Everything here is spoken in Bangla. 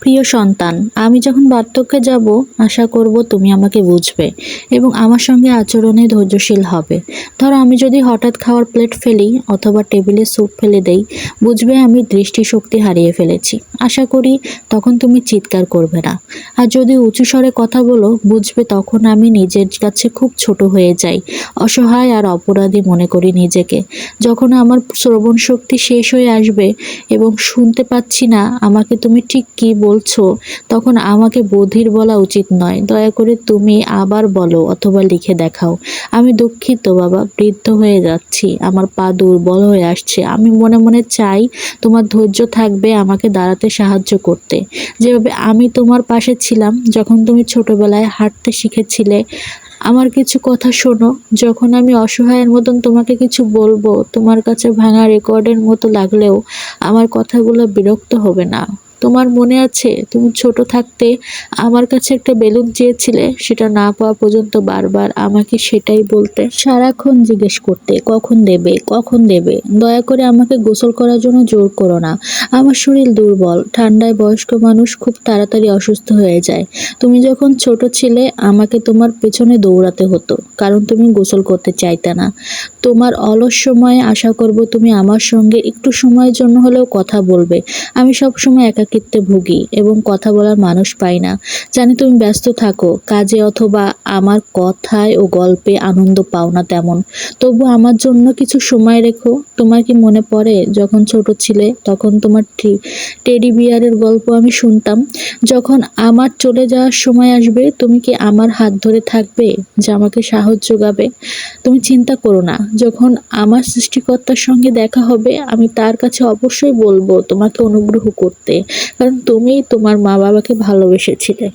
প্রিয় সন্তান, আমি যখন বার্ধক্যে যাব, আশা করব তুমি আমাকে বুঝবে এবং আমার সঙ্গে আচরণে ধৈর্যশীল হবে। ধরো আমি যদি হঠাৎ খাওয়ার প্লেট ফেলি অথবা টেবিলে স্যুপ ফেলে দেই, বুঝবে আমি দৃষ্টিশক্তি হারিয়ে ফেলেছি। আশা করি তখন তুমি চিৎকার করবে না। আর যদি উঁচু স্বরে কথা বলো, বুঝবে তখন আমি নিজের কাছে খুব ছোট হয়ে যাই, অসহায় আর অপরাধী মনে করি নিজেকে। যখন আমার শ্রবণ শক্তি শেষ হয়ে আসবে এবং শুনতে পাচ্ছি না আমাকে তুমি ঠিক কি বলছো, তখন আমাকে বধির বলা উচিত নয়। দয়া করে তুমি আবার বলো অথবা লিখে দেখাও। আমি দুঃখিত বাবা, বৃদ্ধ হয়ে যাচ্ছি, আমার পা দুর্বল হয়ে আসছে। আমি মনে মনে চাই তোমার ধৈর্য থাকবে আমাকে দাঁড়াতে সাহায্য করতে, যেভাবে আমি তোমার পাশে ছিলাম যখন তুমি ছোটবেলায় হাঁটতে শিখেছিলে। আমার কিছু কথা শোনো, যখন আমি অসহায়ের মতন তোমাকে কিছু বলবো, তোমার কাছে ভাঙা রেকর্ডের মতো লাগলেও আমার কথাগুলো বিরক্ত হবে না। তোমার মনে আছে তুমি ছোট থাকতে আমার কাছে একটা বেলুন চেয়েছিলে, সেটা না পাওয়া পর্যন্ত বারবার আমাকে সেটাই বলতে, সারাক্ষণ জিজ্ঞেস করতে কখন দেবে কখন দেবে। দয়া করে আমাকে গোসল করার জন্য জোর করো না, আমার শরীর দুর্বল, ঠান্ডায় বয়স্ক মানুষ খুব তাড়াতাড়ি অসুস্থ হয়ে যায়। তুমি যখন ছোট ছিলে আমাকে তোমার পেছনে দৌড়াতে হতো, কারণ তুমি গোসল করতে চাইতে না। তোমার অলস সময়ে আশা করব তুমি আমার সঙ্গে একটু সময়ের জন্য হলেও কথা বলবে। আমি সব সময় একাকিত্বে ভুগি এবং কথা বলার মানুষ পাই না। জানি তুমি ব্যস্ত থাকো কাজে অথবা আমার কথায় ও গল্পে আনন্দ পাও না তেমন, তবু আমার জন্য কিছু সময় রেখো। তোমার কি মনে পড়ে যখন ছোট ছিলে তখন তোমার টেডি বিয়ারের গল্প আমি শুনতাম? যখন আমার চলে যাওয়ার সময় আসবে, তুমি কি আমার হাত ধরে থাকবে, যা আমাকে সাহস যোগাবে? তুমি চিন্তা করো না, যখন আমার সৃষ্টিকর্তার সঙ্গে দেখা হবে আমি তার কাছে অবশ্যই বলবো তোমাকে অনুগ্রহ করতে, কারণ তুমি তোমার মা বাবাকে ভালোবেসেছিলে।